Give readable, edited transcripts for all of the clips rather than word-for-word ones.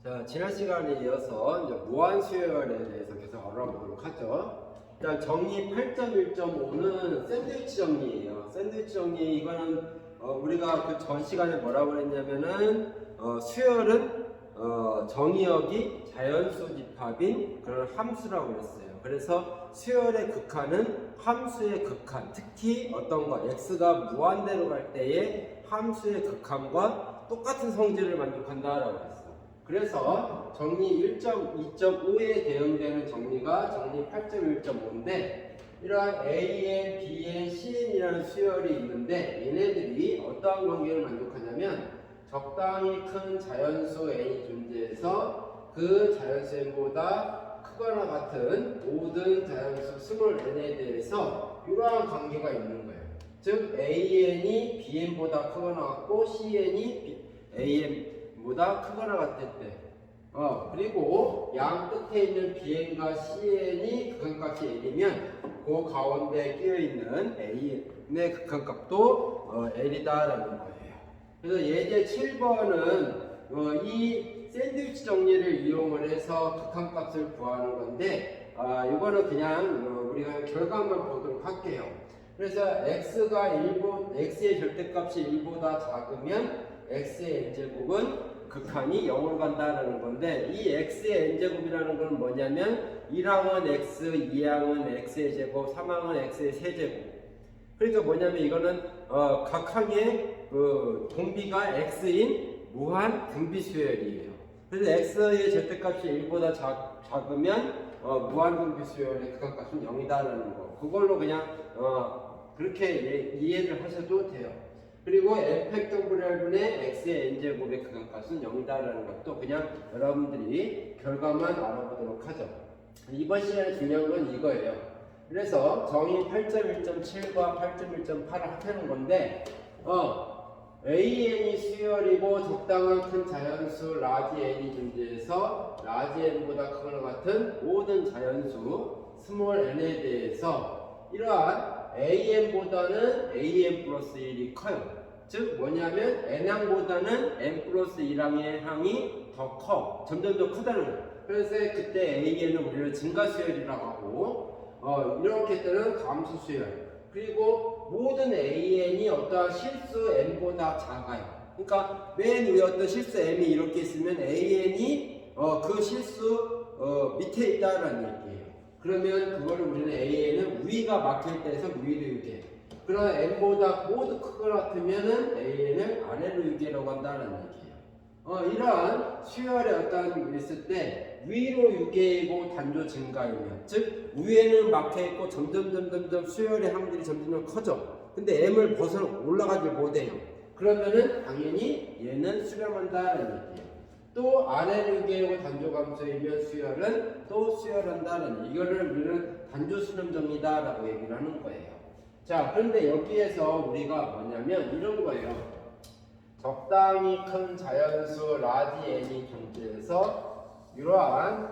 자, 지난 시간에 이어서 이제 무한수열에 대해서 계속 알아보도록 하죠. 일단 정리 8.1.5는 샌드위치 정리예요. 샌드위치 정리 이거는 우리가 그 전 시간에 뭐라고 그랬냐면은 수열은 정의역이 자연수 집합인 그런 함수라고 그랬어요. 그래서 수열의 극한은 함수의 극한, 특히 어떤 거 x가 무한대로 갈 때의 함수의 극한과 똑같은 성질을 만족한다라고 했어요. 그래서 정리 1.2.5에 대응되는 정리가 정리 8.1.5인데 이러한 AN, BN, CN이라는 수열이 있는데 얘네들이 어떠한 관계를 만족하냐면 적당히 큰 자연수 N이 존재해서 그 자연수 N보다 크거나 같은 모든 자연수 스몰 N에 대해서 이러한 관계가 있는 거예요. 즉 AN이 BN보다 크거나 같고 CN이 AN보다 크거나 같을 때 그리고 양 끝에 있는 BN과 CN이 극한값이 L이면 그 가운데 끼어있는 AN의 극한값도 L이다라는 거예요. 그래서 예제 7번은 이 샌드위치 정리를 이용을 해서 극한값을 구하는 건데 이거는 그냥 우리가 결과만 보도록 할게요. 그래서 x의 절대값이 1보다 작으면 x의 n제곱은 극한이 0으로 간다라는 건데 이 x의 n제곱이라는 건 뭐냐면 1항은 x, 2항은 x의 제곱, 3항은 x의 세제곱. 그러니까 뭐냐면 이거는 각 항의 공비가 x인 무한 등비수열이에요. 그래서 x의 절대값이 1보다 작으면 무한 등비수열의 극한값은 0이다라는 거. 그걸로 그냥 그렇게 이해를 하셔도 돼요. 그리고 n팩토리얼분의 x의 n제곱의 극한값은 0이다라는 것도 그냥 여러분들이 결과만 알아보도록 하죠. 이번 시간에 중요한 건 이거예요. 그래서 정의 8.1.7과 8.1.8을 합하는 건데 AN이 수열이고 적당한 큰 자연수 라지 N이 존재해서 라지 N보다 크거나 같은 모든 자연수 스몰 N에 대해서 이러한 AN보다는 AN 플러스 1이 커요. 즉 뭐냐면 N항보다는 N 플러스 1항의 항이 더 커. 점점 더 크다는 거예요. 그래서 그때 AN은 우리는 증가수열이라고 하고 이렇게 때는 감소수열. 그리고 모든 AN이 어떠한 실수 N보다 작아요. 그러니까 맨 위에 어떤 실수 M이 이렇게 있으면 AN이 그 실수 밑에 있다는 얘기예요. 그러면 그거를 우리는 AN은 위가 막힐 때에서 위로 유계. 그러나 N보다 모두 크거나 같으면은 AN을 아래로 유계라고 한다는 얘기예요. 이러한 수열의 어떤 있을 때 위로 유계이고 단조 증가이면, 즉 위에는 막혀있고 점점 수열의 항들이 점점 커져. 근데 M을 벗어 올라가지 못해요. 그러면은 당연히 얘는 수렴한다는 얘기예요. 또 아래로 유계이고 단조 감소이면 수열은 또 수열한다는 이거를 우리는 단조 수렴 정리다라고 얘기를 하는 거예요. 자, 그런데 여기에서 우리가 뭐냐면 이런 거예요. 적당히 큰 자연수 라지 N이 존재해서 이러한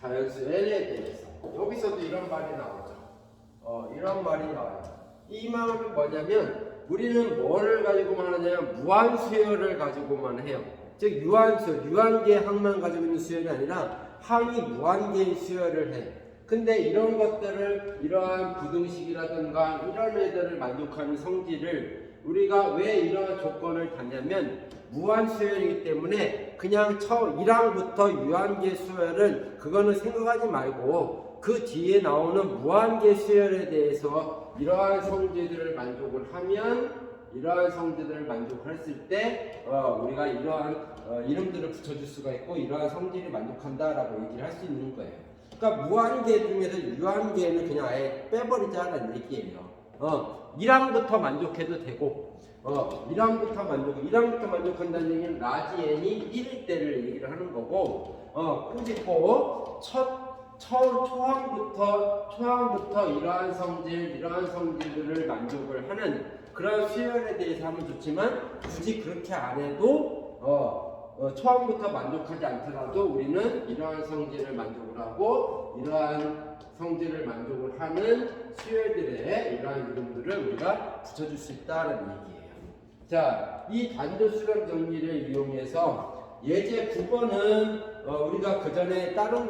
자연수 N에 대해서 여기서도 이런 말이 나오죠. 이런 말이 나와요. 이 말은 뭐냐면 우리는 뭐를 가지고만 하냐면 무한수열을 가지고만 해요. 즉 유한계 항만 가지고 있는 수열이 아니라 항이 무한계의 수열을 해. 근데 이런 것들을 이러한 부등식이라든가 이런 애들을 만족하는 성질을 우리가 왜 이러한 조건을 닫냐면 무한수열이기 때문에 그냥 1항부터 유한계 수열은 그거는 생각하지 말고 그 뒤에 나오는 무한계 수열에 대해서 이러한 성질들을 만족을 하면 이러한 성질들을 만족했을 때 우리가 이러한 이름들을 붙여줄 수가 있고 이러한 성질이 만족한다라고 얘기를 할 수 있는 거예요. 그러니까 무한계 중에서 유한계는 그냥 아예 빼버리자는 얘기예요. 1항부터 만족해도 되고 1항부터 만족한다는 얘기는 라지 N이 1일 때를 얘기를 하는 거고 꾸짖고 초항부터 이러한 성질들을 만족을 하는 그런 수열에 대해서 하면 좋지만 굳이 그렇게 안 해도 초항부터 만족하지 않더라도 우리는 이러한 성질을 만족을 하고 이러한 성질을 만족을 하는 수열들의 이러한 이름들을 우리가 붙여줄 수 있다는 얘기예요. 자, 이 단조 수렴 정리를 이용해서 예제 9번은 우리가 그 전에 다른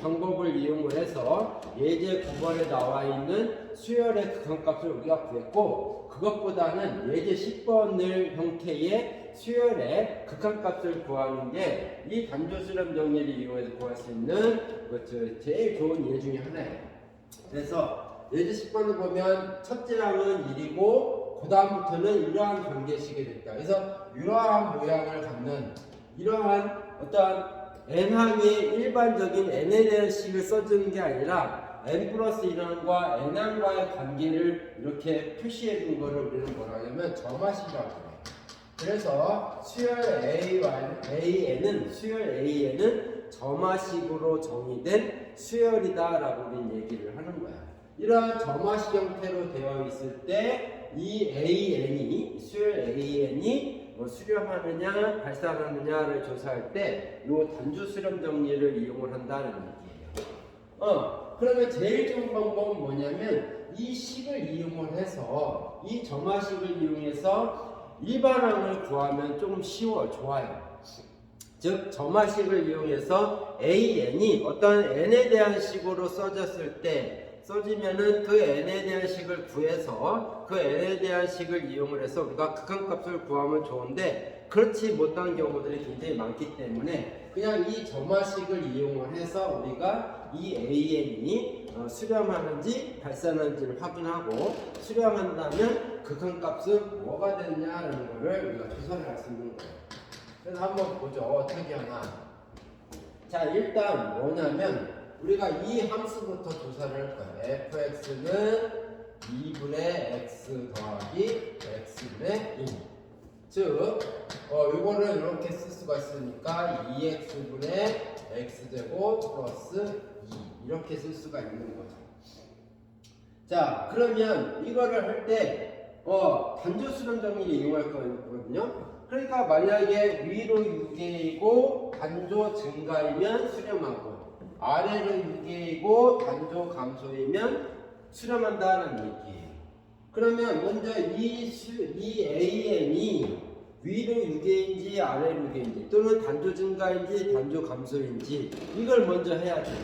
방법을 이용을 해서 예제 9번에 나와 있는 수열의 극한값을 우리가 구했고, 그것보다는 예제 10번을 형태의 수열의 극한값을 구하는 게 이 단조 수렴 정리를 이용해서 구할 수 있는 제일 좋은 예 중에 하나예요. 그래서 예제 10번을 보면 첫째 항은 1이고 그 다음부터는 이러한 관계식이 됐다. 그래서 이러한 모양을 갖는 이러한 어떤 n항의 일반적인 n에 대한 식을 써주는 게 아니라 n 플러스 1항과 n항과의 관계를 이렇게 표시해 준 거를 우리는 뭐라 하냐면 점화식이라고 해요. 그래서 수열 AN은 점화식으로 정의된 수열이다라고 우리는 얘기를 하는 거야. 이러한 점화식 형태로 되어 있을 때 이 수열 AN이 수렴하느냐 발산하느냐를 조사할 때 이 단주 수렴 정리를 이용을 한다는 얘기예요. 그러면 제일 좋은 방법은 뭐냐면 이 식을 이용을 해서 이 점화식을 이용해서 일반항을 구하면 조금 좋아요. 즉 점화식을 이용해서 AN이 어떤 n에 대한 식으로 써지면은 그 n에 대한 식을 구해서 그 n에 대한 식을 이용을 해서 우리가 극한값을 구하면 좋은데, 그렇지 못한 경우들이 굉장히 많기 때문에 그냥 이 점화식을 이용을 해서 우리가 이 AN이 수렴하는지 발산하는지를 확인하고, 수렴한다면 극한값은 뭐가 되느냐라는 것을 우리가 조사를 할 수 있는 거예요. 그래서 한번 보죠. 어떻게 하나. 자, 일단 뭐냐면 우리가 이 함수부터 조사를 할 거예요. fx는 2분의 x 더하기 x분의 1. 즉, 요거를 이렇게 쓸 수가 있으니까 2x분의 x제곱 플러스 2 이렇게 쓸 수가 있는 거죠. 자, 그러면 이거를 할 때 단조 수렴 정리를 이용할 거거든요. 그러니까 만약에 위로 6개이고 단조 증가이면 수렴하고, 아래로 6개이고 단조 감소이면 수렴한다는 얘기예요. 그러면 먼저 이 AN이 위로 6개인지 아래로 6개인지 또는 단조 증가인지 단조 감소인지 이걸 먼저 해야 돼요.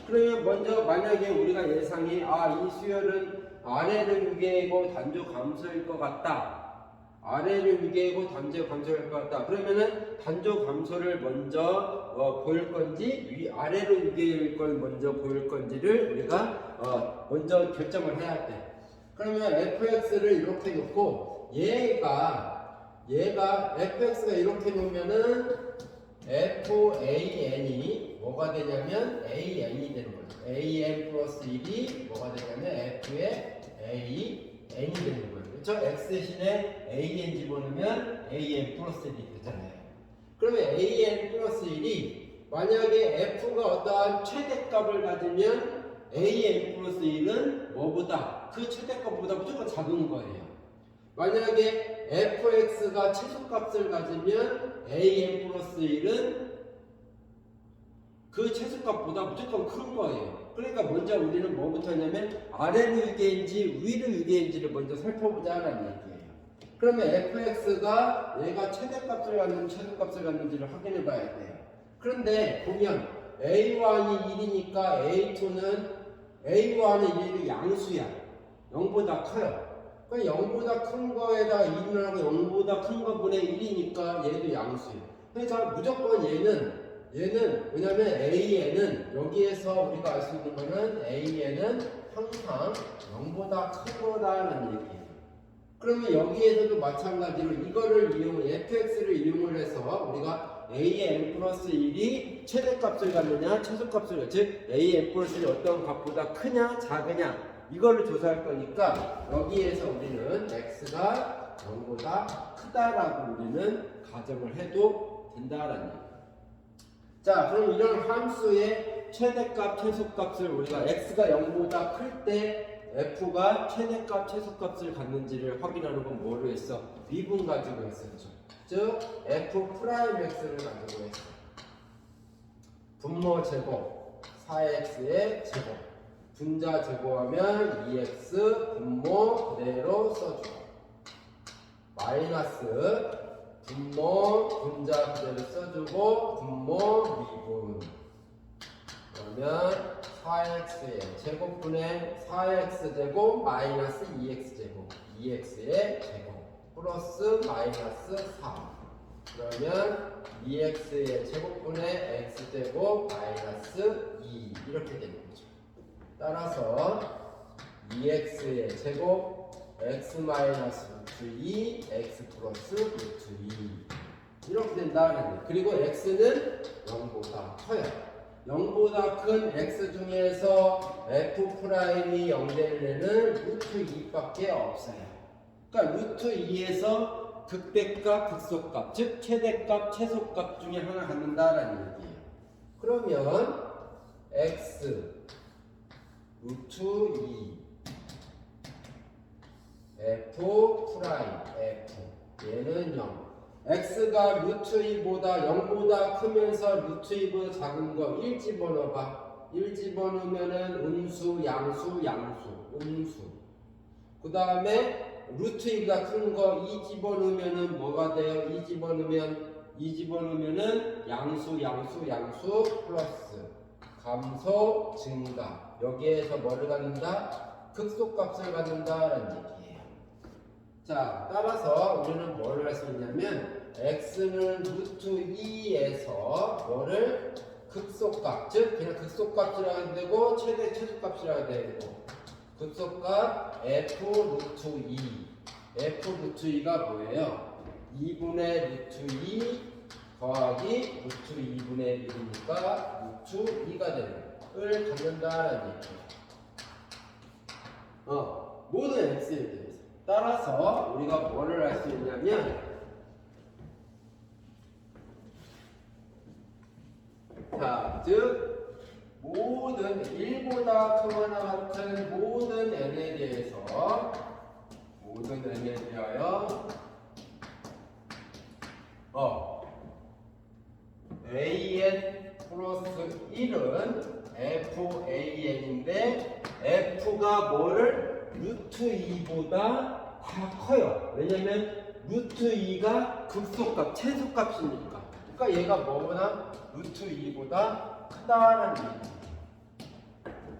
그러면 먼저 만약에 우리가 예상이 이 수열은 아래로 6개이고 단조 감소일 것 같다. 아래로 6개이고 단조 감소일 것 같다. 그러면은 단조 감소를 먼저 보일 건지 아래로 6개일 걸 먼저 보일 건지를 우리가 먼저 결정을 해야 돼. 그러면 fx를 이렇게 놓고 얘가 fx가 이렇게 놓으면은 fan이 뭐가 되냐면 an이 되는 거죠. an 플러스 1이 뭐가 되냐면 f의 an이 되는 거예요. 그렇죠? x 대신에 an 집어넣으면 an 플러스 1이 되잖아요. 그러면 an 플러스 1이 만약에 f가 어떠한 최대값을 가지면 an 플러스 1은 뭐보다 그 최대값보다 무조건 작은 거예요. 만약에 fx가 최소값을 가지면 an 플러스 1은 그 최소값보다 무조건 큰 거예요. 그러니까 먼저 우리는 뭐부터 하냐면 아래로 6개인지 위로 6개인지를 먼저 살펴보자라는 얘기예요. 그러면 fx가 얘가 최대값을 갖는지 최소값을 갖는지를 확인해 봐야 돼요. 그런데 보면 a1이 1이니까 a1은 1이 양수야. 0보다 커요. 그러니까 0보다 큰 거에다 1을 하고 0보다 큰 거분의 1이니까 얘도 양수예요. 그래서 무조건 얘는 왜냐면 AN은 여기에서 우리가 알 수 있는 거는 AN은 항상 0보다 큰 거다라는 얘기예요. 그러면 여기에서도 마찬가지로 이거를 fx를 이용을 해서 우리가 AN 플러스 1이 최대값을 갖느냐 최소값을 즉 AN 플러스 1이 어떤 값보다 크냐 작으냐 이거를 조사할 거니까 여기에서 우리는 x가 0보다 크다라고 우리는 가정을 해도 된다라는 얘기예요. 자, 그럼 이런 함수의 최대값, 최소값을 우리가 x가 0보다 클 때 f가 최대값, 최소값을 갖는지를 확인하는 건 뭐로 했어? 미분 가지고 했었죠. 즉 f 프라임 x를 가지고 했어. 분모 제곱 4x의 제곱 분자 제곱하면 2x 분모 그대로 써주고 마이너스 분모 분자 그대로 써주고 분모 미분. 그러면 4x의 제곱분의 4x제곱 마이너스 2x제곱 2x의 제곱 플러스 마이너스 4. 그러면 2x의 제곱분의 x제곱 마이너스 2 이렇게 되는 거죠. 따라서 2x의 제곱 x 마이너스 루트 2 x 플러스 루트 2 이렇게 된다는 거예요. 그리고 x는 0보다 커요. 0보다 큰 x 중에서 f 프라임이 0되는 애는 루트 2밖에 없어요. 그러니까 루트 2에서 극대값, 극소값, 즉 최대값, 최소값 중에 하나 갖는다라는 얘기예요. 그러면 x 루트 2 f 프라임 f 얘는 0. x가 루트 2보다 0보다 크면서 루트 2보다 작은 거 1 집어넣어봐. 1 집어넣으면은 음수, 양수, 양수, 음수. 그 다음에 루트 2가 큰 거 2 집어넣으면은 뭐가 돼요? 2 집어넣으면은 양수, 양수, 양수 플러스 감소, 증가. 여기에서 뭐를 갖는다? 극소값을 갖는다라는 얘기예요. 자, 따라서 우리는 뭘 할 수 있냐면 x는 루트 2에서 뭐를 극소값, 즉 그냥 극소값이라 해도 되고 최소값이라 해도 되고 극소값 f 루트 2 f 루트 2가 뭐예요? 2분의 루트 2 더하기 루트 2분의 1이니까 루트 2가 되는 걸 갖는다라는 얘기예요. 모든 x에 대해서. 따라서 우리가 뭐를 할 수 있냐면 자, 즉 모든 1보다 크거나 같은 모든 n에 대해서 모든 n에 대하여 an 플러스 1은 fan인데 f가 뭐를 루트 2보다 다 커요. 왜냐면 루트 2가 극소값, 최소값이니까. 그러니까 얘가 뭐보다 루트 2보다 크다라는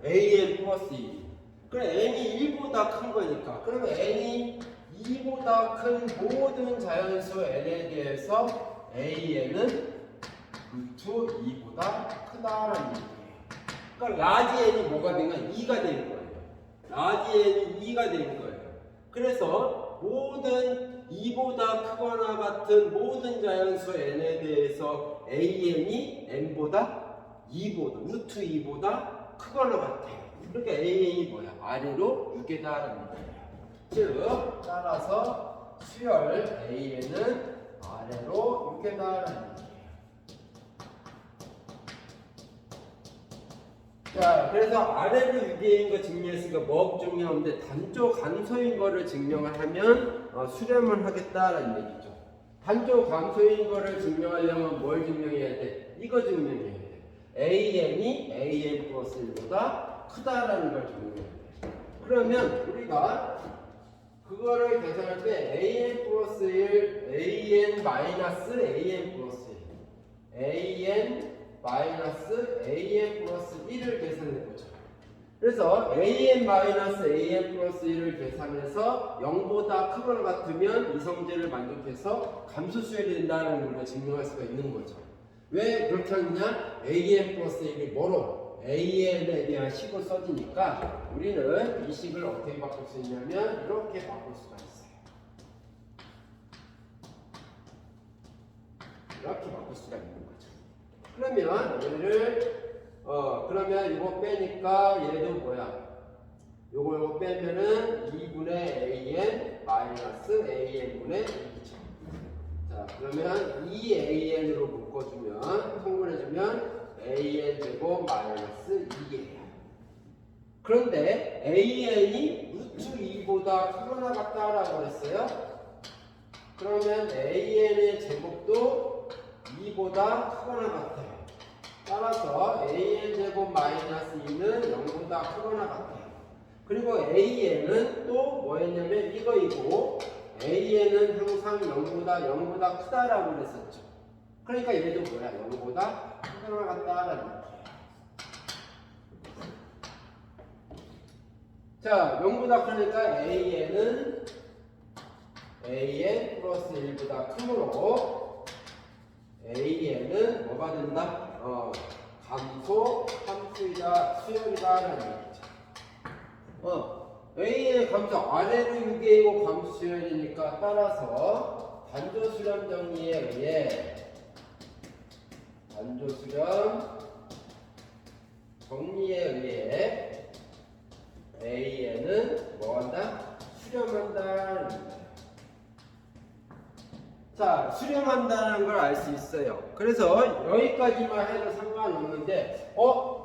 얘기예요. an 플러스 2. 그래 n이 1보다 큰 거니까. 그러면 n이 2보다 큰 모든 자연수 n에 대해서 an은 루트 2보다 크다라는 얘기예요. 그러니까 라지 n이 뭐가 되면 2가 되는 거예요. 라지 n이 2가 되는 거예요. 그래서 모든 2보다 크거나 같은 모든 자연수 n에 대해서 an이 n보다 2보다 루트 2보다 크거나 같아요. 그러니까 an이 뭐야? 아래로 6에다라는 거예요. 즉 따라서 수열 an은 아래로 6에다라는 거예요. 자, 그래서 아래로 6개인 거 증명했으니까 뭐가 증명하는데 단조 감소인 거를 증명을 하면 수렴을 하겠다라는 얘기죠. 단조 감소인 거를 증명하려면 뭘 증명해야 돼? 이거 증명해야 돼. an이 an 플러스 1보다 크다라는 걸 증명해야 돼. 그러면 우리가 그거를 계산할 때 an 플러스 1, an 마이너스 an 플러스 1, an 마이너스 an 플러스 1을 계산해보죠. 그래서 an 마이너스 an 플러스 1을 계산해서 0보다 크거나 같으면 이성질을 만족해서 감소수열이 된다는 걸 증명할 수가 있는 거죠. 왜 그렇게 하느냐? an 플러스 1이 뭐로? an에 대한 식을 써지니까 우리는 이 식을 어떻게 바꿀 수 있냐면 이렇게 바꿀 수가 있어요. 이렇게 바꿀 수가 있는 거죠. 그러면 얘를 그러면 이거 빼니까 얘도 뭐야? 요거 빼면은 2분의 an 마이너스 an분의 2죠. 자, 그러면 2an으로 묶어주면 통분해주면 an 제곱 마이너스 2예요. 그런데 an이 루트 2보다 크거나 같다라고 그랬어요. 그러면 an의 제곱도 2보다 크거나 같아요. 따라서 an 제곱 마이너스 2는 0보다 크거나 같아요. 그리고 an은 또 뭐였냐면 이거이고 AN은 항상 0보다 크다라고 그랬었죠. 그러니까 얘도 뭐야? 0보다 크거나 같다라는 얘기예요. 자, 0보다 크니까 AN은 AN 플러스 1보다 크므로 AN은 뭐가 된다? 감소 함수이다, 수열이다라는 얘기죠. A의 감소 아래로 6A고 감소 수열이니까 따라서 단조 수렴 정리에 의해 AN은 뭐한다? 수렴한다. 자, 수렴한다는 걸 알 수 있어요. 그래서 여기까지만 해도 상관없는데,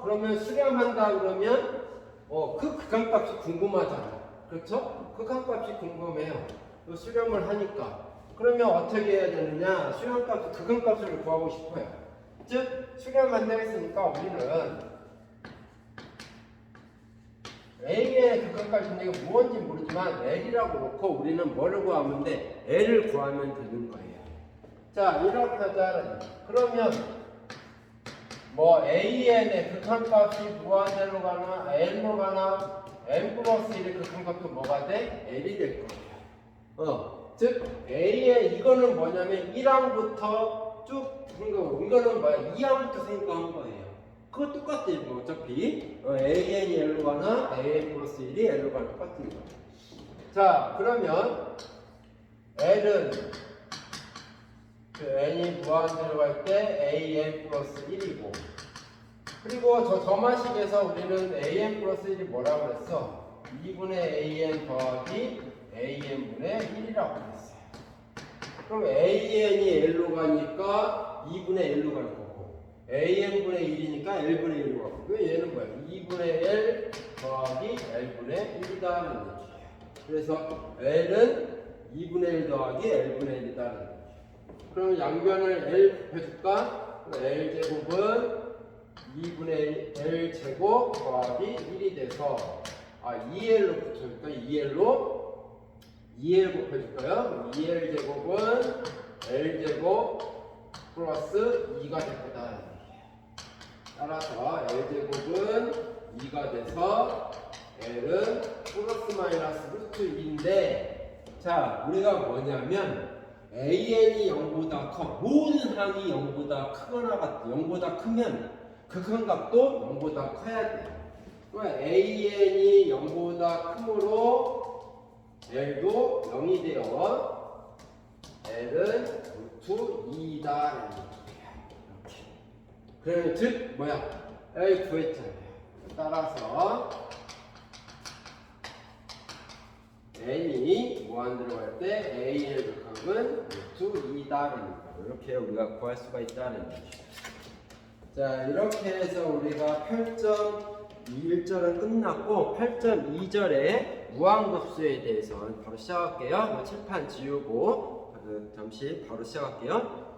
그러면 수렴한다 그러면, 그 극한값이 궁금하잖아. 그렇죠? 극한값이 궁금해요. 수렴을 하니까. 그러면 어떻게 해야 되느냐? 수렴값, 극한값을 구하고 싶어요. 즉, 수렴한다 했으니까 우리는 A의 극한값인데 이거 무언지 모르지만 L이라고 놓고 우리는 뭐를 구하면 돼? L을 구하면 되는 거예요. 자, 이렇게 하자. 그러면 뭐 AN의 극한값이 무한대로 가나 L로 가나 N 플러스 1의 극한값도 뭐가 돼? L이 될 거예요. 즉 A의 이거는 뭐냐면 1항부터 쭉 생각하고 이거는 뭐야? 2항부터 생각한 거예요. 그거 똑같아요. 어차피 AN이 L로 가나 AN 플러스 1이 L로 가나 똑같은 거예요. 자, 그러면 L은 그 N이 무한대로 갈 때 AN 플러스 1이고 그리고 저 점화식에서 우리는 AN 플러스 1이 뭐라고 그랬어? 2분의 AN 더하기 AN분의 1이라고 그랬어요. 그럼 AN이 L로 가니까 2분의 L로 갈 거고 AN분의 1이니까 L분의 1로 가고 그 얘는 뭐야? 2분의 L 더하기 L분의 1이다는 얘기예요. 그래서 L은 2분의 1 더하기 L분의 1이다는 얘기예요. 그럼 양변을 L 곱해줄까? L제곱은 2분의 L제곱 더하기 1이 돼서 2L로 붙여줄까? 2L 곱해줄까요? 2L제곱은 L제곱 플러스 2가 될 거다. 따라서 L제곱은 2가 돼서 L은 플러스 마이너스 루트 2인데 자, 우리가 뭐냐면 AN이 0보다 커. 모든 항이 0보다 크거나 같아. 0보다 크면 극한값도 0보다 커야 돼. 그러면 AN이 0보다 크므로 L도 0이 되어 L은 루트 2이다. 그러면 즉 뭐야? L 구했잖아요. 따라서 N이 무한대로 갈 때 AN의 극한은 루트 2다라는 거. 이렇게 우리가 구할 수가 있다는 얘기죠. 자, 이렇게 해서 우리가 8.1절은 끝났고 8.2절의 무한급수에 대해서 바로 시작할게요. 칠판 지우고 잠시 바로 시작할게요.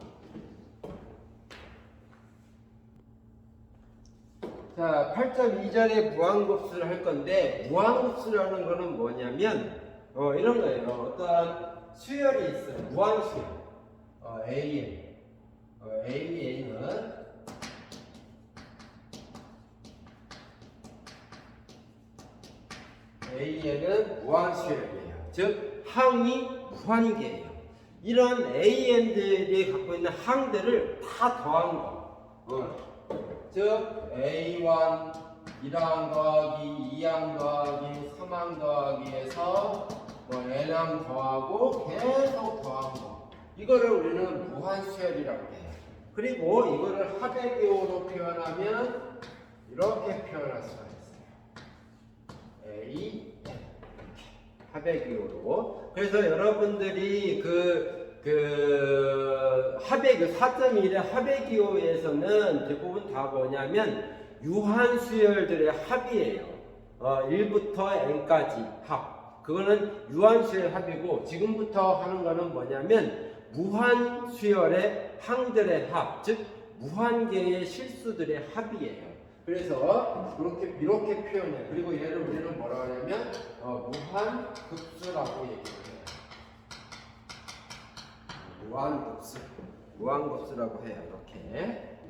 자, 8.2절의 무한급수를 할 건데 무한급수라는 거는 뭐냐면 이런 거예요. 어떠한 수열이 있어요. 무한수열. AN은 무한수열이에요. 즉 항이 무한계예요. 이런 AN들이 갖고 있는 항들을 다 더한 거. 즉 A1 1항 더하기 2항 더하기 3항 더하기에서 N항 더하고 계속 더한 거. 이거를 우리는 무한수열이라고 해요. 그리고 이거를 합의기호로 표현하면 이렇게 표현할 수가 있어요. A 합의기호로. 그래서 여러분들이 합의기호 4.1의 합의기호에서는 대부분 다 뭐냐면 유한수열들의 합이에요. 1부터 n까지 합. 그거는 유한수열 합이고 지금부터 하는 거는 뭐냐면 무한수열의 항들의 합, 즉 무한계의 실수들의 합이에요. 그래서 이렇게 표현해요. 그리고 얘를 우리는 뭐라고 하냐면 무한급수라고 얘기해요. 무한급수라고 해요. 이렇게.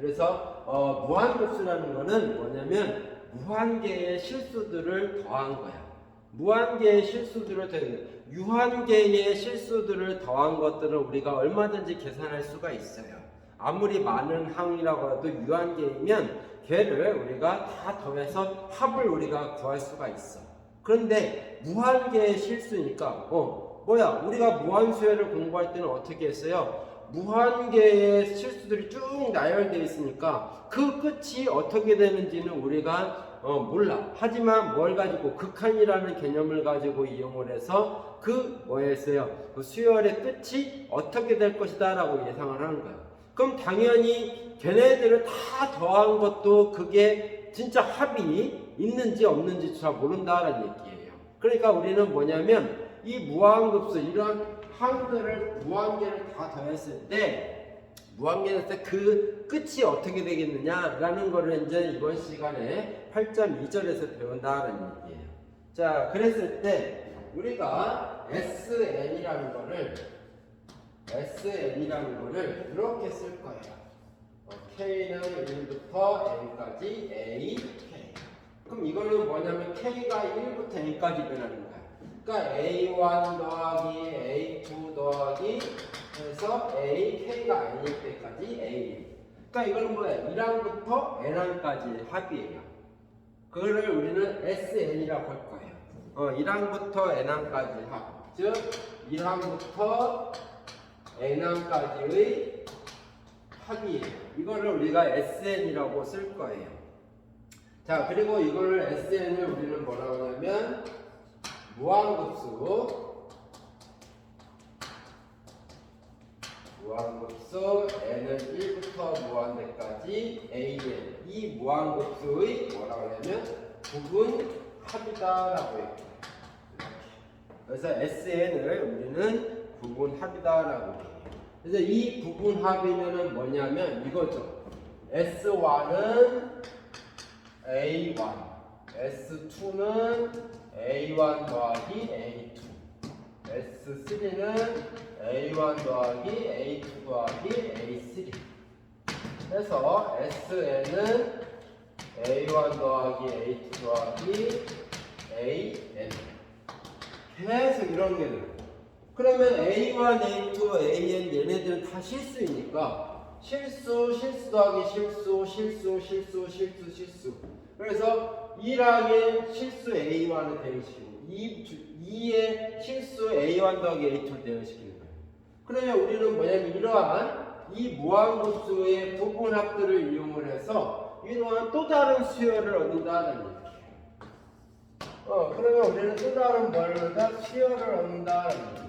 그래서 무한급수라는 거는 뭐냐면 무한개의 실수들을 더한 거야. 무한개의 실수들을 유한개의 실수들을 더한 것들을 우리가 얼마든지 계산할 수가 있어요. 아무리 많은 항이라고 해도 유한개이면 걔를 우리가 다 더해서 합을 우리가 구할 수가 있어. 그런데 무한개의 실수니까 우리가 무한수열을 공부할 때는 어떻게 했어요? 무한개의 실수들이 쭉 나열되어 있으니까 그 끝이 어떻게 되는지는 우리가 몰라. 하지만 뭘 가지고 극한이라는 개념을 가지고 이용을 해서 그 수열의 끝이 어떻게 될 것이다 라고 예상을 하는 거야. 그럼 당연히 걔네들을 다 더한 것도 그게 진짜 합이 있는지 없는지 잘 모른다라는 얘기예요. 그러니까 우리는 뭐냐면 이 무한급수 이런 항들을 무한개를 다 더했을 때 그 끝이 어떻게 되겠느냐라는 거를 이제 이번 시간에 8.2절에서 배운다는 얘기예요. 자, 그랬을 때 우리가 SN이라는 거를 이렇게 쓸 거예요. K는 1부터 N까지 A, K. 그럼 이거는 뭐냐면 K가 1부터 N까지 변하는 거야. 그러니까 A1 더하기 A2 더하기 해서 A, K가 아닐 때까지 A. 그러니까 이거는 뭐야? 1항부터 N항까지의 합이에요. 그거를 우리는 SN이라고 할 거예요. 1항부터 N항까지 합. 즉 1항부터 N항까지의 합이에요. 이거를 우리가 SN이라고 쓸 거예요. 자, 그리고 이거를 SN을 우리는 뭐라고 하냐면 무한급수 n은 1부터 무한대까지 an 이 무한급수의 뭐라고 하냐면 부분합이다라고 해요. 그래서 SN을 우리는 부분합이다라고 해요. 그래서 이 부분합이면은 뭐냐면 이거죠. S1은 A1, S2는 A1 더하기 A2, S3는 A1 더하기 A2 더하기 A3 해서 SN은 A1 더하기 A2 더하기 AN 계속 이런 게 돼요. 그러면 A1, A2, AN 얘네들은 다 실수이니까 실수 더하기 실수 그래서 1항의 실수 A1을 대응시키고 2의 실수 A1 더하기 A2를 대응시키는 거예요. 그러면 우리는 뭐냐면 이러한 이 무한급수의 부분합들을 이용을 해서 이러한 또 다른 수열을 얻는다는 얘기예요. 그러면 우리는 또 다른 수열을 얻는다는 얘기예요.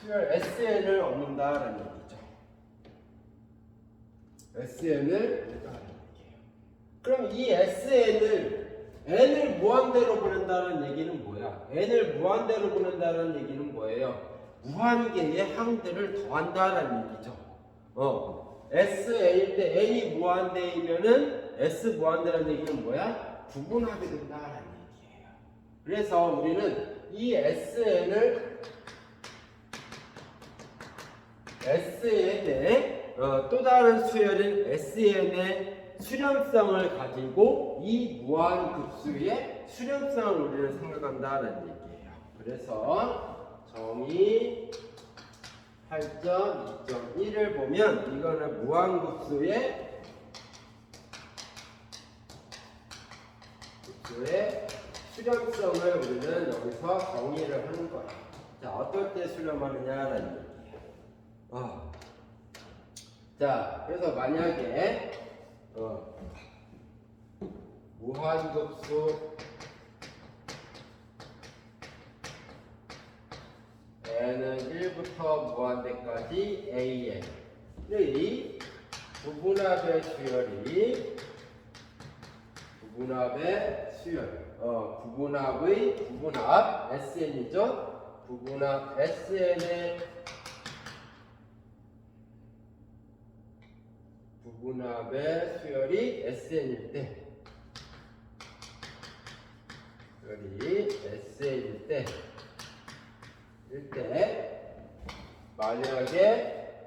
수열 SN을 얻는다는 얘기죠. SN을 얻는다는 얘기예요. 그럼 이 SN을 n을 무한대로 보낸다는 얘기는 뭐야? n을 무한대로 보낸다는 얘기는 뭐예요? 무한개의 항들을 더한다는 얘기죠. SN일 때 n이 무한대이면은 S 무한대라는 얘기는 뭐야? 부분합이 된다는 얘기예요. 그래서 우리는 이 SN을 SN의 또 다른 수열인 SN의 수렴성을 가지고 이 무한급수의 수렴성을 우리는 생각한다는 얘기예요. 그래서 정의 8.2.1을 보면 이거는 무한급수의 수렴성을 우리는 여기서 정의를 하는 거예요. 자, 어떨 때 수렴하느냐라는 얘기예요. 자, 그래서 만약에 무한급수 n은 1부터 무한대까지 an의 부분합의 수열이 부분합 SN이죠. 부분합 SN의 부분합의 수열이 SN일 때 만약에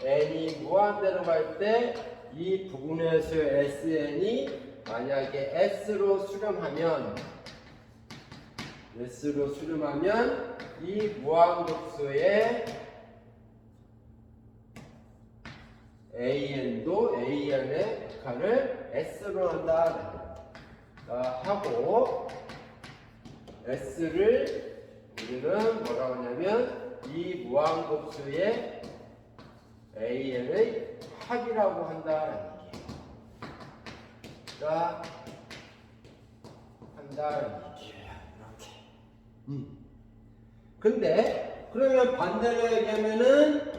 n이 무한대로 갈 때 이 부분의 수 sn이 만약에 s로 수렴하면 이 무한급수의 an도 an의 극한을 s로 한다 하고 s를 우리는 뭐라고 하냐면 이 무한급수의 an의 합이라고 한다는 얘기예요. 한다는 얘기예요. 이렇게. 근데 그러면 반대로 얘기하면은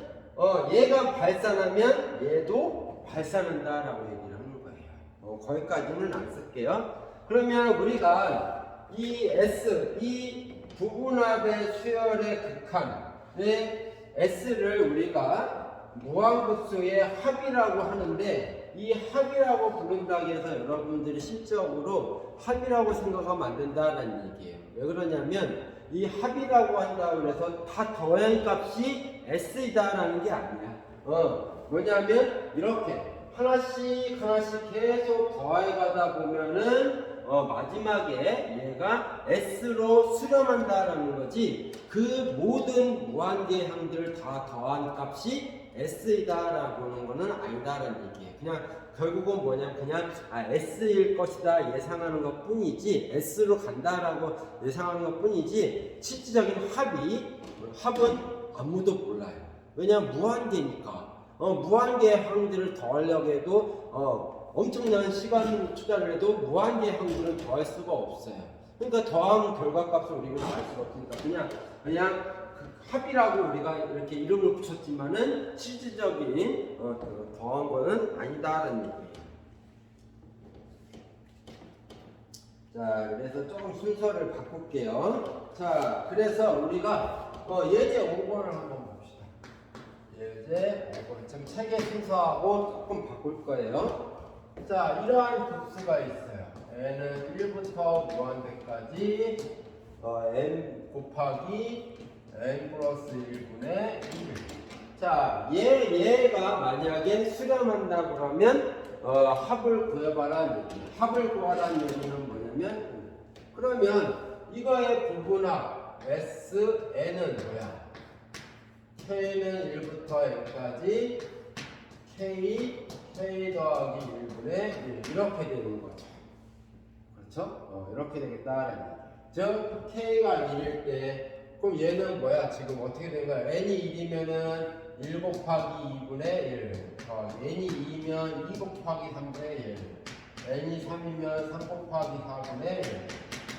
얘가 발산하면 얘도 발산한다라고 얘기를 하는 거예요. 거기까지는 안 쓸게요. 그러면 우리가 이 S, 이 부분합의 수열의 극한의 S를 우리가 무한급수의 합이라고 하는데 이 합이라고 부른다고 해서 여러분들이 실적으로 합이라고 생각하면 안 된다는 얘기예요. 왜 그러냐면 이 합이라고 한다고 해서 다 더한 값이 S이다라는 게 아니야. 뭐냐면 이렇게 하나씩 계속 더해 가다 보면은 마지막에 얘가 S로 수렴한다라는 거지 그 모든 무한계항들을 다 더한 값이 S이다라고 하는 거는 아니다라는 얘기예요. 그냥 결국은 뭐냐면 그냥 S일 것이다 예상하는 것 뿐이지 S로 간다라고 예상하는 것 뿐이지 실질적인 합은 아무도 몰라요. 왜냐면 무한계니까 무한계 항들을 더하려고 해도 엄청난 시간 투자를 해도 무한계 항들은 더할 수가 없어요. 그러니까 더한 결과값을 우리가 알 수가 없으니까 그냥 합이라고 우리가 이렇게 이름을 붙였지만은 실질적인 더한 거는 아니다라는 얘기예요. 자, 그래서 조금 순서를 바꿀게요. 자, 그래서 우리가 예제 5번을 한번 봅시다. 예제 5번. 지금 책의 순서하고 조금 바꿀 거예요. 자, 이러한 급수가 있어요. n은 1부터 무한대까지 n 곱하기 n 플러스 1분의 1. 자, 얘가 만약에 수렴한다고 하면 합을 구해봐라는 얘기. 합을 구하라는 얘기는 뭐냐면 그러면 이거의 부분합 SN은 뭐야? K는 1부터 N까지 K 더하기 1분의 1 이렇게 되는 거죠. 그렇죠? 이렇게 되겠다라는 얘기. 즉 K가 1일 때 그럼 얘는 뭐야? 지금 어떻게 된 거야? n이 1이면은 1 곱하기 2분의 1 n이 2면 2 곱하기 3분의 1 n이 3이면 3 곱하기 4분의 1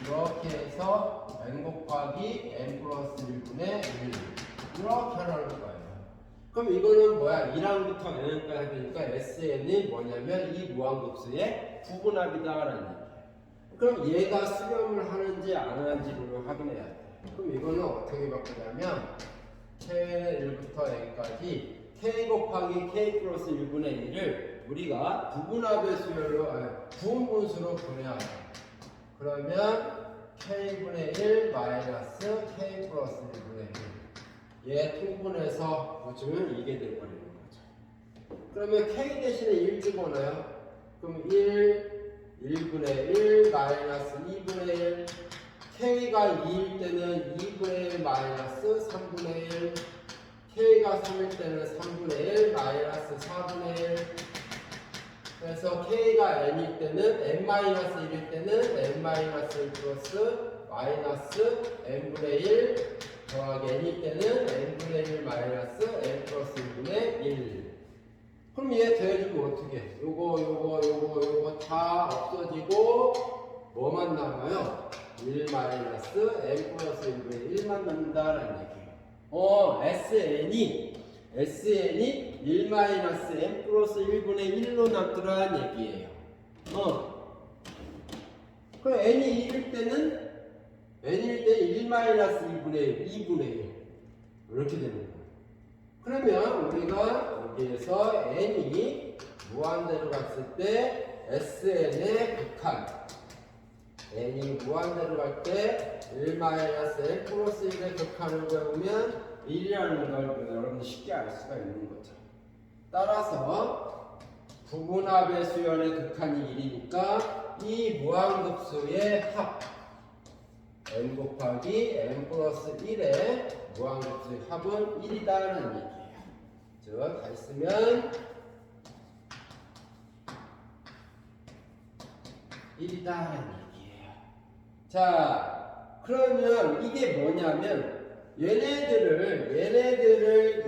이렇게 해서 n 곱하기 n 플러스 1분의 1 이렇게 하라는 거예요. 그럼 이거는 뭐야? 1항부터 n까지 되니까 SN이 뭐냐면 이 무한급수의 부분합이다라는 얘기예요. 그럼 얘가 수렴을 하는지 안 하는지를 확인해야 돼. 그럼 이거는 어떻게 바꾸냐면 K는 1부터 N까지 K 곱하기 K 플러스 1분의 1을 우리가 부분합의 수열로 부분분수로 분해하자. 그러면 K분의 1 마이너스 K 플러스 1분의 1 얘 통분해서 보시면 이게 돼버리는 거죠. 그러면 K 대신에 1 집어넣어요. 그럼 1분의 1 마이너스 2분의 1 K가 2일 때는 2분의 1 마이너스 3분의 1 K가 3일 때는 3분의 1 마이너스 4분의 1 그래서 K가 N일 때는 N-1일 때는 N-1 플러스 마이너스 N분의 1 더하기 N일 때는 N분의 1 마이너스 N 플러스 1분의 1 그럼 얘 더해주면 어떻게 해? 요거 다 없어지고 뭐만 남아요? 1 마이너스 n 플러스 1분의 1만 남는다라는 얘기예요. SN이 1 마이너스 n 플러스 1분의 1로 남더라는 얘기예요. 그럼 n이 1일 때는 1 마이너스 2분의 1 이렇게 되는 거예요. 그러면 우리가 여기에서 n이 무한대로 갔을 때 SN의 극한 n이 무한대로 갈 때 1 마이너스 n 플러스 1의 극한을 배우면 1이라는 걸 여러분들 쉽게 알 수가 있는 거죠. 따라서 부분합의 수열의 극한이 1이니까 이 무한급수의 합 n 곱하기 n 플러스 1의 무한급수의 합은 1이다라는 얘기예요. 즉, 다 있으면 1이다라는 얘기예요. 자, 그러면 이게 뭐냐면 얘네들을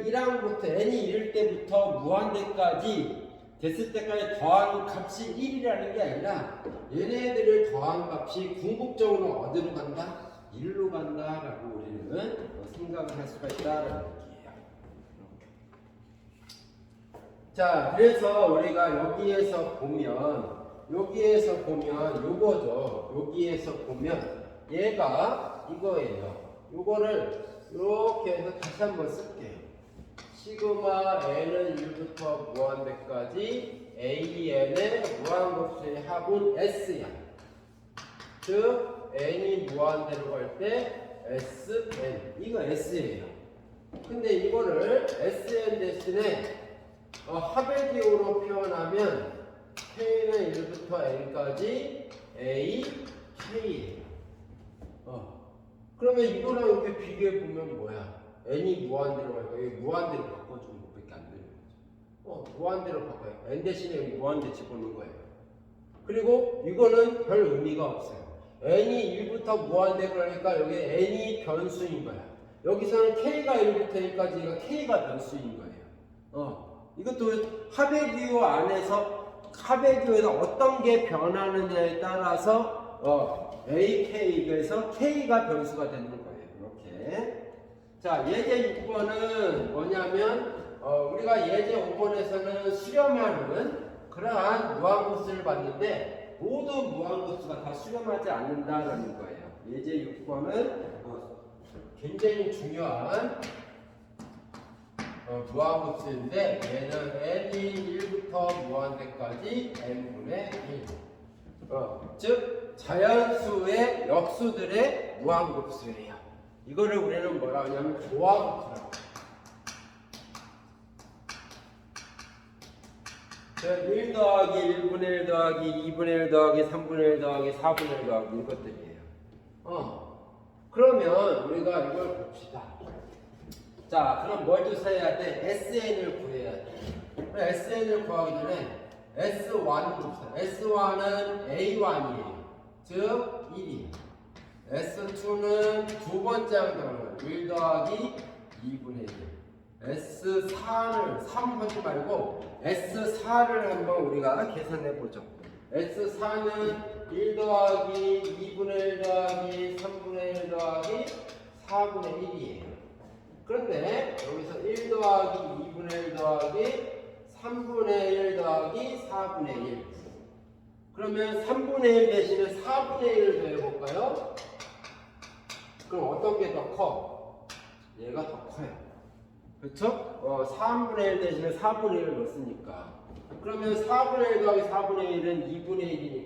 1항부터 n이 이를 때부터 무한대까지 됐을 때까지 더한 값이 1이라는 게 아니라 얘네들을 더한 값이 궁극적으로 어디로 간다? 1로 간다라고 우리는 생각을 할 수가 있다라는 얘기예요. 자, 그래서 우리가 여기에서 보면 요거죠. 여기에서 보면 얘가 이거예요. 요거를 이렇게 해서 다시 한번 쓸게요. 시그마 n은 1부터 무한대까지 an의 무한급수의 합은 s야. 즉 n이 무한대로 갈 때 sn, 이거 s예요. 근데 이거를 sn 대신에 합의 기호로 표현하면 k는 1부터 n까지 a, k예요. 그러면 이거랑 이렇게 비교해 보면 뭐야? n이 무한대로 갈까? 여기 무한대로 바꿔주는 것밖에 안 되는 거죠. 무한대로 바꿔요. n 대신에 여기 무한대 집어넣는 거예요. 그리고 이거는 별 의미가 없어요. n이 1부터 무한대로 가니까 여기 n이 변수인 거야. 여기서는 k가 1부터 1까지가 k가 변수인 거예요. 이것도 합의 기호 안에서 합의 기호에서 어떤 게 변하느냐에 따라서 AK에서 K가 변수가 되는 거예요. 이렇게. 자, 예제 6번은 뭐냐면, 우리가 예제 5번에서는 수렴하는 그러한 무한급수를 봤는데, 모두 무한급수가 다 수렴하지 않는다는 거예요. 예제 6번은 굉장히 중요한 무한급수인데, 얘는 n이 1부터 무한대까지 n분의 1. 즉 자연수의 역수들의 무한급수예요. 이거를 우리는 뭐라 하냐면 조화급수라고. 즉 1 더하기 1분의 1 더하기 2분의 1 더하기 3분의 1 더하기 4분의 1 더하기 이것들이에요. 그러면 우리가 이걸 봅시다. 자, 그럼 뭘 조사해야 돼? SN을 구해야 돼. SN을 구하기 전에 S1을 봅시다. S1은 A1이에요. 즉 1이에요. S2는 두 번째 항정을 1 더하기 2분의 1. S4를 3 하지 말고 S4를 한번 우리가 계산해 보죠. S4는 1 더하기 2분의 1 더하기 3분의 1 더하기 4분의 1이에요. 그런데 여기서 1 더하기 2분의 1 더하기 3분의 1 더하기 4분의 1. 그러면 3분의 1 대신에 4분의 1을 더해볼까요? 그럼 어떤 게 더 커? 얘가 더 커요. 그렇죠? 3분의 1 대신에 4분의 1을 넣었으니까. 그러면 4분의 1 더하기 4분의 1은 2분의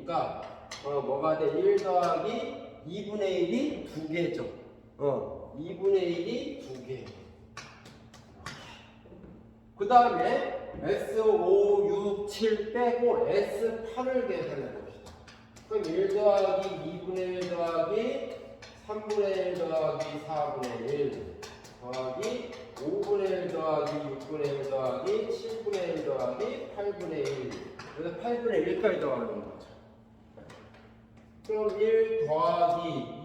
1이니까 뭐가 돼? 1 더하기 2분의 1이 2개죠. 2분의 1이 2개. 그 다음에 S5, 6, 7 빼고 S8을 계산해 봅시다. 그럼 1 더하기 2분의 1 더하기 3분의 1 더하기 4분의 1 더하기 5분의 1 더하기 6분의 1 더하기 7분의 1 더하기 8분의 1. 그래서 8분의 1까지 더하는 거죠. 그럼 1 더하기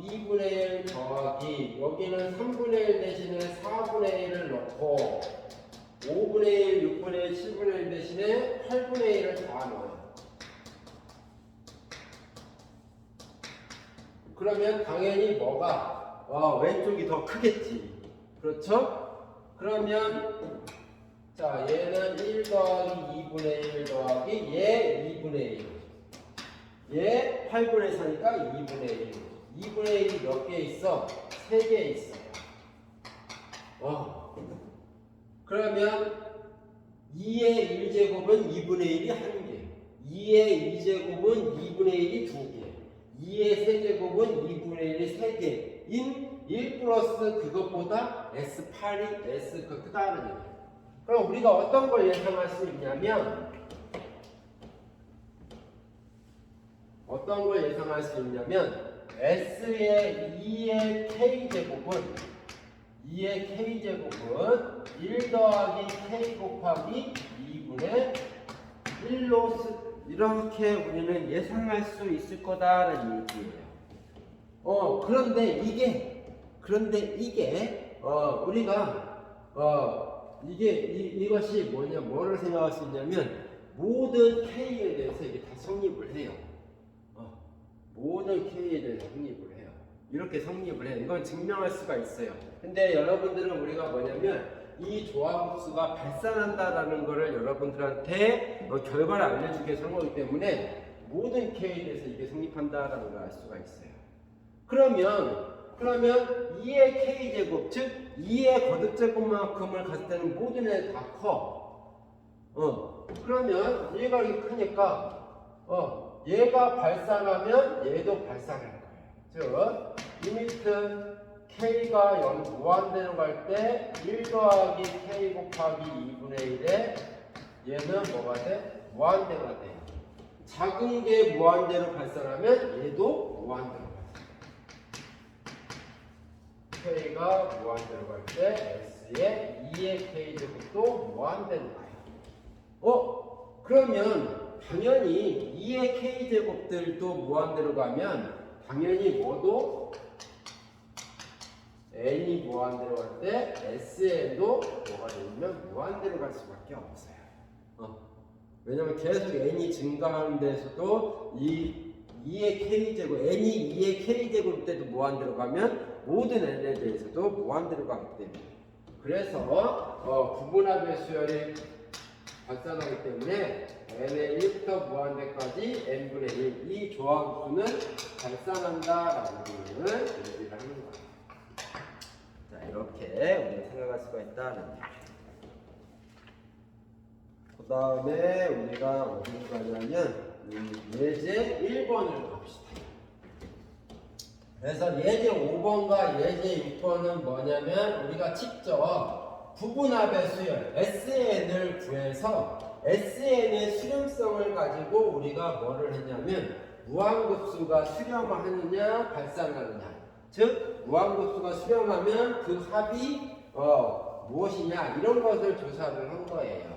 2분의 1 더하기 여기는 3분의 1 대신에 4분의 1을 넣고 5분의 1, 6분의 1, 7분의 1 대신에 8분의 1을 다 넣어요. 그러면 당연히 뭐가 왼쪽이 더 크겠지. 그렇죠? 그러면 자 얘는 1 더하기 2분의 1 더하기 얘 2분의 1. 얘 8분의 4니까 2분의 1. 2분의 1이 몇 개 있어? 3개 있어요. 그러면 2의 1제곱은 2분의 1이 1개. 2의 2제곱은 2분의 1이 2개. 2의 세제곱은 2분의 1이 3개인 1 플러스 그것보다 S8이 S 그 크다는 얘기예요. 그럼 우리가 어떤 걸 예상할 수 있냐면 S의 2의 K제곱은 1 더하기 K 곱하기 2분의 1로 이렇게 우리는 예상할 수 있을 거다라는 얘기예요. 그런데 이게 우리가 이것이 뭐를 생각할 수 있냐면 모든 K에 대해서 이게 다 성립을 해요. 모든 K에 대해서 성립을 해요. 이렇게 성립을 해요. 이건 증명할 수가 있어요. 근데 여러분들은 우리가 뭐냐면 이 조합수가 발산한다라는 거를 여러분들한테 결과를 알려주기 위해서 한 거기 때문에 모든 K에 대해서 이게 성립한다라는 걸 알 수가 있어요. 그러면 2의 K제곱, 즉 2의 거듭제곱만큼을 갔을 때는 모든 애들 다 커. 그러면 얘가 이렇게 크니까 얘가 발산하면 얘도 발산할 거예요. 즉 리미트 K가 무한대로 갈 때 1 더하기 K 곱하기 2분의 1에 얘는 뭐가 돼? 무한대가 돼. 작은 게 무한대로 발산하면 얘도 무한대로 발산. K가 무한대로 갈 때 S의 2의 K제곱도 무한대로 가요. 그러면 당연히 2의 K제곱들도 무한대로 가면 당연히 뭐도 n이 무한대로 갈 때 Sn도 뭐가 되냐면 무한대로 갈 수밖에 없어요. 왜냐면 계속 n이 증가하는 데서도 이 2의 K제곱, n이 2의 K제곱 때도 무한대로 가면 모든 n에 대해서도 무한대로 가기 때문에 그래서 구분합의 수열이 발산하기 때문에 n의 1부터 무한대까지 n분의 1 이 조합수는 발산한다라는 것을 얘기를 하는 거예요. 자, 이렇게 우리가 생각할 수가 있다는 얘기죠. 그 다음에 우리가 어디로 가냐면 예제 1번을 갑시다. 그래서 예제 5번과 예제 6번은 뭐냐면 우리가 직접 부분합의 수열 SN을 구해서 SN의 수렴성을 가지고 우리가 뭐를 했냐면 무한급수가 수렴하느냐 발산하느냐, 즉 무한급수가 수렴하면 그 합이 무엇이냐 이런 것을 조사를 한 거예요.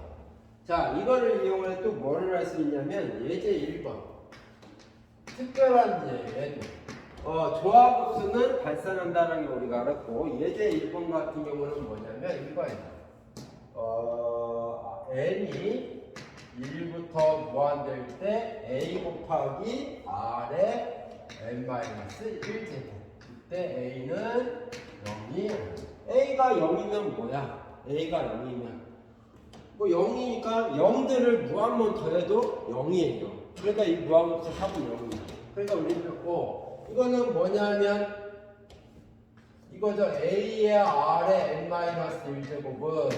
자, 이거를 이용해 또 뭐를 할 수 있냐면 예제 1번 특별한 예도 조합급수는 발산한다는 걸 우리가 알았고 예제 1번 같은 경우는 뭐냐면 이거예요. n이 1부터 무한될 때 a 곱하기 r의 n-1제곱 이때 a는 0이 a가 0이면 뭐야? a가 0이면 0이니까 0들을 무한번 더해도 0이에요. 그러니까 이 무한급수 합은 0이에요. 그러니까 우리는 이거는 뭐냐면 이거죠. a의 r의 n-1제곱은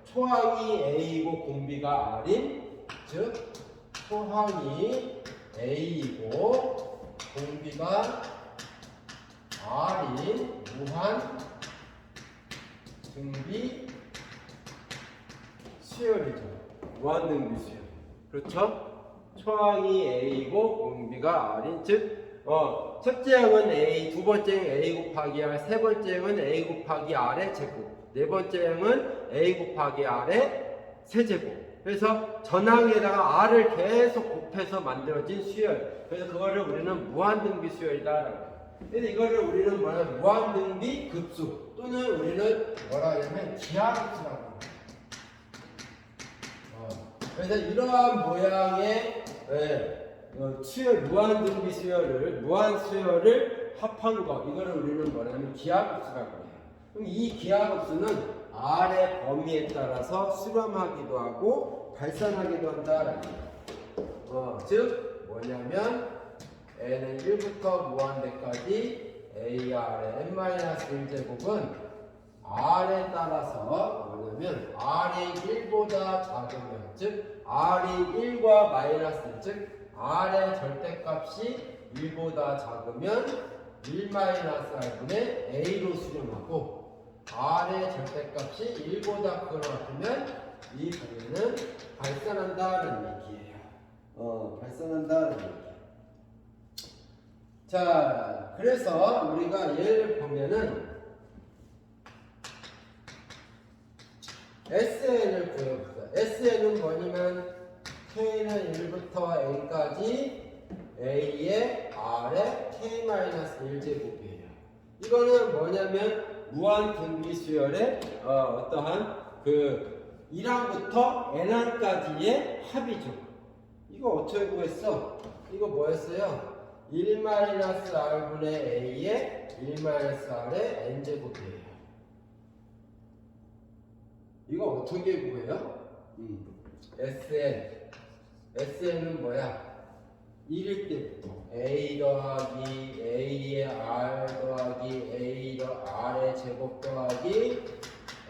초항이 a이고 공비가 r인, 즉 초항이 a이고 공비가 r인 무한 등비 수열이죠. 무한 등비 수열. 그렇죠? 초항이 a이고 공비가 r인, 즉 첫째 항은 a, 두 번째 항은 a 곱하기 r, 세 번째 항은 a 곱하기 r의 제곱, 네 번째 항은 a 곱하기 r의 세제곱. 그래서 전항에다가 r을 계속 곱해서 만들어진 수열. 그래서 그거를 우리는 무한등비 수열이다라고 해요. 그래서 이거를 우리는 뭐냐면 무한등비 급수 또는 우리는 뭐라 하냐면 기하급수라고 합니다. 그래서 이러한 모양의 수열, 무한등비 수열을, 무한 수열을 합한 거, 이거를 우리는 뭐냐면 기하급수라고 해요. 그럼 이 기하급수는 R의 범위에 따라서 수렴하기도 하고 발산하기도 한다라는 거예요. 즉 뭐냐면 n은 1부터 무한대까지 AR의 n-1제곱은 R에 따라서 뭐냐면 R이 1보다 작으면, 즉 R이 1과 마이너스 1, 즉 R의 절대값이 1보다 작으면 1-R분의 A로 수렴하고 r의 절대값이 1보다 크거나 같으면 이 부분은 발산한다는 얘기예요. 발산한다는 얘기예요. 자, 그래서 우리가 예를 보면은 SN을 구해봅시다. SN은 뭐냐면 K는 1부터 N까지 A의 R의 K-1제곱이에요. 이거는 뭐냐면 무한 등비수열의 어떠한 그 1항부터 N항까지의 합이죠. 이거 어떻게 구했어? 이거 뭐였어요? 1-R분의 A의 1-R의 N제곱이에요. 이거 어떻게 구해요? SN은 뭐야? 1일 때부터 A 더하기 A의 R 더하기 A R의 제곱 더하기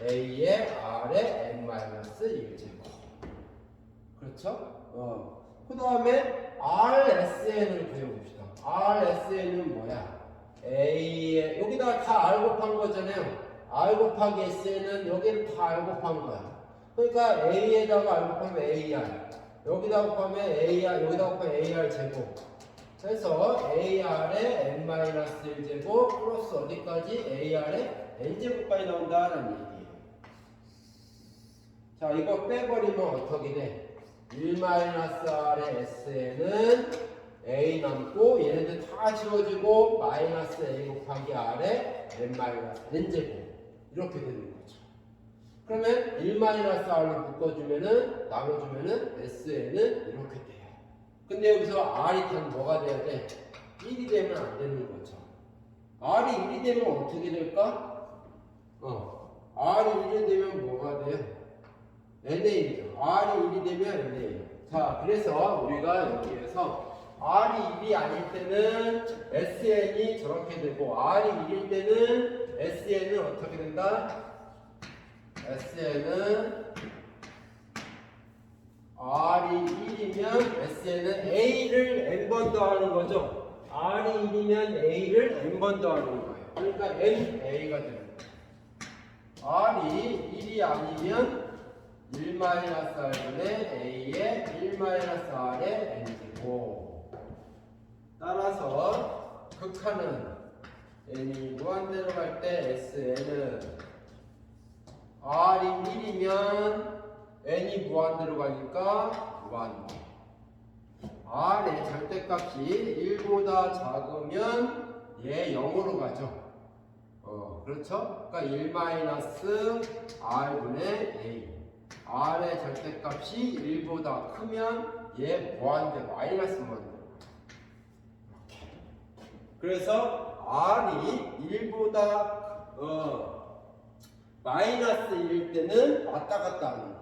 A의 R의 N-1제곱. 그렇죠? 그 다음에 RSN을 구해봅시다. RSN은 뭐야? A의 여기다가 다 R 곱한 거잖아요. R 곱하기 SN은 여기를 다 R 곱한 거야. 그러니까 A에다가 R 곱하면 AR, 여기다 곱하면 AR, 여기다 곱하면 AR 제곱. 그래서 AR의 N-1제곱 플러스 어디까지? AR의 N제곱까지 나온다는 얘기예요. 자, 이거 빼버리면 어떻게 돼? 1-R의 SN은 A 남고 얘네들 다 지워지고 마이너스 A 곱하기 R의 N-N제곱 이렇게 되는 거죠. 그러면 1-R로 묶어주면은 나눠주면은 SN은 이렇게 돼요. 근데 여기서 R이 단 뭐가 돼야 돼? 1이 되면 안 되는 거죠. R이 1이 되면 어떻게 될까? R이 1이 되면 뭐가 돼요? NA죠. R이 1이 되면 NA예요. 자, 그래서 우리가 여기에서 R이 1이 아닐 때는 SN이 저렇게 되고 R이 1일 때는 SN은 어떻게 된다? SN은 R이 1이면 SN은 A를 N번 더하는 거죠. R이 1이면 A를 N번 더하는 거예요. 그러니까 NA가 되는 거예요. R이 1이 아니면 1-R분의 A의 1-R의 N제곱. 따라서 극하는 N이 무한대로 갈 때 SN은 R이 1이면 N이 무한대로 가니까 무한대. R의 절대값이 1보다 작으면 얘 0으로 가죠. 그렇죠? 그러니까 1-R분의 A. R의 절대값이 1보다 크면 얘 무한대, 마이너스 무한대. 이렇게. 그래서 R이 1보다 마이너스 1일 때는 왔다 갔다 하는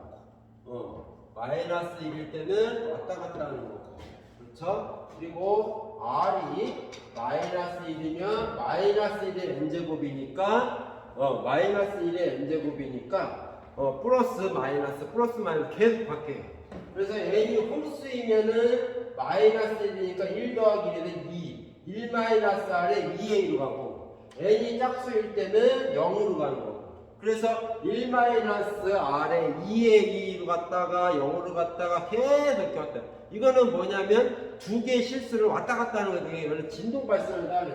거고, 마이너스 1일 때는 왔다 갔다 하는 거고, 그렇죠? 그리고 R이 마이너스 1이면 마이너스 1의 n제곱이니까, 마이너스 1의 n제곱이니까, 플러스 마이너스 계속 바뀌어요. 그래서 n이 홀수이면은 마이너스 1이니까 1 더하기 1에는 2, 1-R에 2a로 가고, n이 짝수일 때는 0으로 가는 거고. 그래서 1-R에 2의 2로 갔다가 0으로 갔다가 계속 이렇게 왔다. 이거는 뭐냐면 두 개의 실수를 왔다 갔다 하는 거예요. 이거는 진동 발생이다.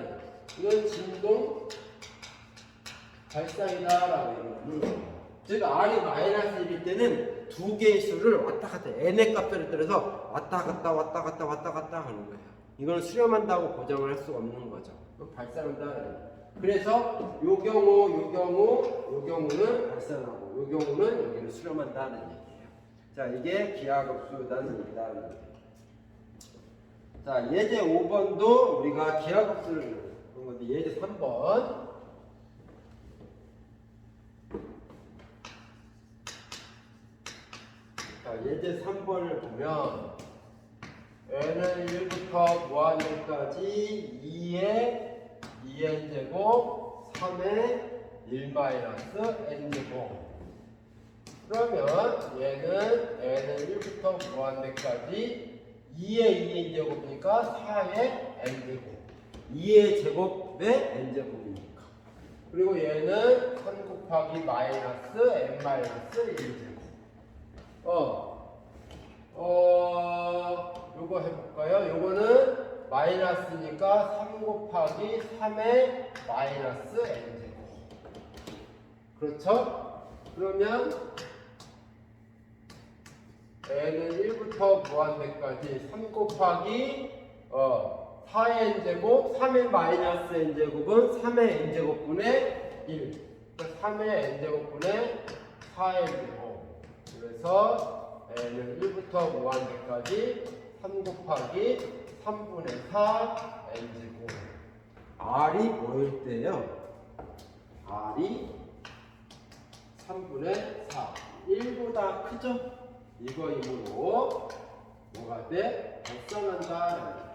이건 진동 발생이다라고 얘기하는 거예요. 즉 R이 마이너스 1일 때는 두 개의 수를 왔다 갔다 n의 값을 들여서 왔다 갔다 하는 거예요. 이건 수렴한다고 보장을 할 수가 없는 거죠. 발생한다. 그래서 요 경우는 발산하고 요 경우는 여기를 수렴한다는 얘기예요. 자, 이게 기하급수라는 얘기다. 자, 예제 5번도 우리가 기하급수를 본 건데 예제 3번. 자, 예제 3번을 보면 n은 1부터 무한대까지 2의 2n제곱 3의 1-n제곱. 그러면 얘는 n은 1부터 무한대까지 2의 2n제곱이니까 4의 n제곱. 2의 제곱의 n제곱이니까. 그리고 얘는 3 곱하기 마이너스 n 마이너스 1제곱. 요거 해볼까요? 요거는 마이너스니까 3 곱하기 3의 마이너스 n제곱. 그렇죠? 그러면 n은 1부터 무한대까지 3 곱하기 4의 n제곱, 3의 마이너스 n제곱은 3의 n제곱분의 1. 그러니까 3의 n제곱분의 4의 n제곱. 그래서 n은 1부터 무한대까지 3 곱하기 3분의 4 n제곱. r이 뭐일 때요? r이 3분의 4. 1보다 크죠? 이거이므로 뭐가 돼? 발산한다.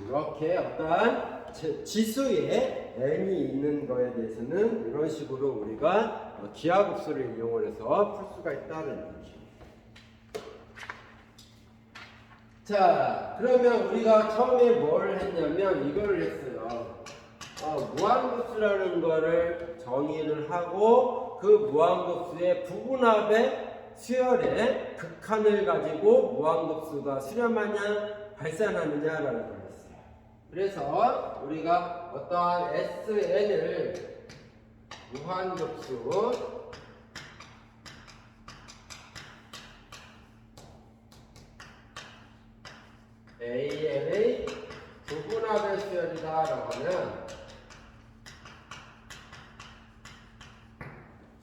이렇게 어떠한 지수에 n이 있는 거에 대해서는 이런 식으로 우리가 기하급수를 이용을 해서 풀 수가 있다는 얘기죠. 자, 그러면 우리가 처음에 뭘 했냐면 이걸 했어요. 무한급수라는 거를 정의를 하고 그 무한급수의 부분합의 수열의 극한을 가지고 무한급수가 수렴하냐 발산하느냐라는 걸 했어요. 그래서 우리가 어떠한 SN을 무한급수 AN의 부분합의 수열이다라고 하면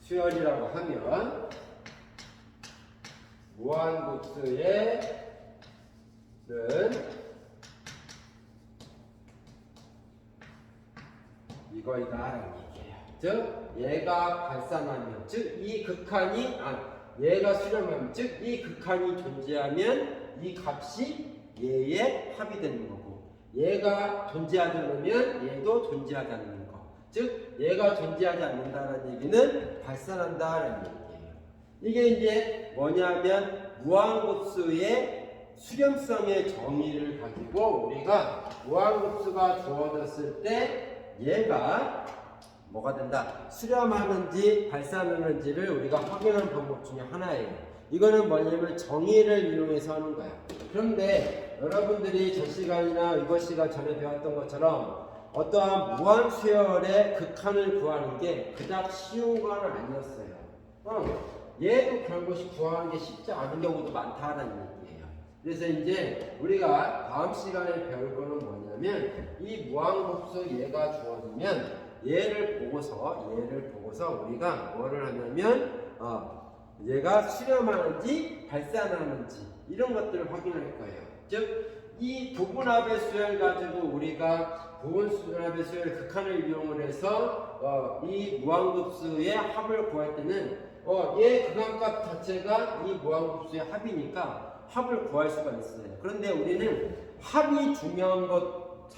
수열이라고 하면 무한급수의 는 이거이다라는 얘기예요. 즉 얘가 발산하면 즉 이 극한이 얘가 수렴하면 즉 이 극한이 존재하면 이 값이 얘의 합이 되는 거고 얘가 존재하지 않으면 얘도 존재하지 않는 거. 즉 얘가 존재하지 않는다는 얘기는 발산한다라는 얘기예요. 이게 이제 뭐냐면 무한급수의 수렴성의 정의를 가지고 우리가 무한급수가 주어졌을 때 얘가 뭐가 된다? 수렴하는지 발산하는지를 우리가 확인하는 방법 중에 하나예요. 이거는 뭐냐면 정의를 이용해서 하는 거야. 그런데 여러분들이 저 시간이나 이번 시간 전에 배웠던 것처럼 어떠한 무한수열의 극한을 구하는 게 그닥 쉬운 건 아니었어요. 얘도 그런 것이 구하는 게 쉽지 않은 경우도 많다는 얘기예요. 그래서 이제 우리가 다음 시간에 배울 거는 뭐냐면 이 무한급수 얘가 주어지면 얘를 보고서 우리가 뭐를 하냐면 얘가 수렴하는지 발산하는지 이런 것들을 확인할 거예요. 즉 이 부분합의 수열 가지고 우리가 부분합의 수열 극한을 이용을 해서 이 무한급수의 합을 구할 때는 얘 극한값 자체가 이 무한급수의 합이니까 합을 구할 수가 있어요. 그런데 우리는 합이 중요한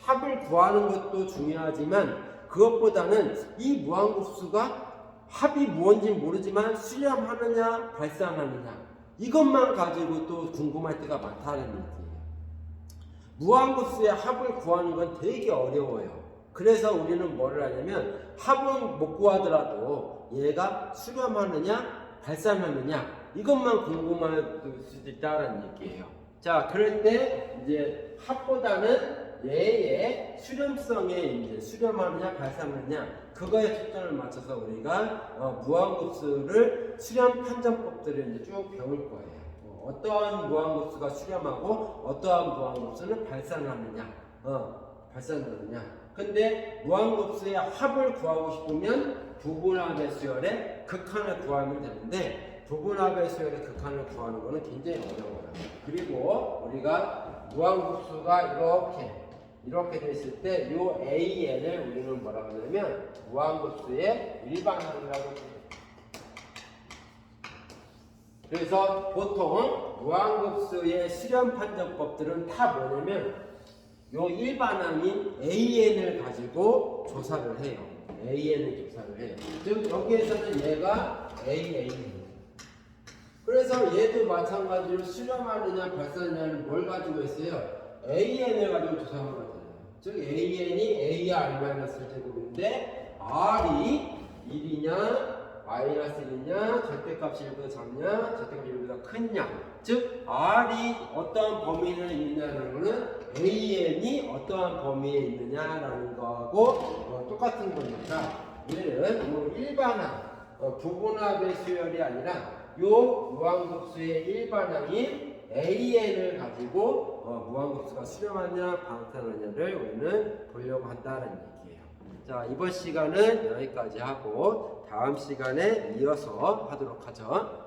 합을 구하는 것도 중요하지만 그것보다는 이 무한급수가 합이 뭔지 모르지만 수렴하느냐 발산하느냐 이것만 가지고 또 궁금할 때가 많다는 얘기예요. 무한급수의 합을 구하는 건 되게 어려워요. 그래서 우리는 뭐를 하냐면 합은 못 구하더라도 얘가 수렴하느냐 발산하느냐 이것만 궁금할 수도 있다는 얘기예요. 자, 그럴 때 이제 합보다는 얘의 수렴성에 이제 수렴하느냐 발산하느냐 그거에 초점을 맞춰서 우리가 무한급수를 수렴 판정법들을 이제 쭉 배울 거예요. 어떠한 무한급수가 수렴하고 어떠한 무한급수는 발산하느냐 근데 무한급수의 합을 구하고 싶으면 부분합의 수열의 극한을 구하면 되는데 부분합의 수열의 극한을 구하는 것은 굉장히 어려워요. 그리고 우리가 무한급수가 이렇게 됐을 때 이 AN을 우리는 뭐라고 하냐면 무한급수의 일반항이라고 해요. 그래서 보통 무한급수의 수렴 판정법들은 다 뭐냐면 요 일반항인 AN을 가지고 조사를 해요. AN을 조사를 해요. 즉 여기에서는 얘가 AA입니다. 그래서 얘도 마찬가지로 수렴하느냐 발산하느냐는 뭘 가지고 있어요? AN을 가지고 조사한 거잖아요. 즉 AN이 AR-제곱인데 R이 1이냐 마이너스 1이냐 절대값이 1보다 작냐 절대값이 1보다 크냐 즉 R이 어떠한 범위에 있느냐는 거는 AN이 어떠한 범위에 있느냐라는 거하고 똑같은 거니까 얘는 뭐 일반항 부분합의 수열이 아니라 요 무한급수의 일반항인 AN을 가지고 무한급수가 수렴하냐 방탕하냐를 우리는 보려고 한다는 얘기예요. 자, 이번 시간은 여기까지 하고 다음 시간에 이어서 하도록 하죠.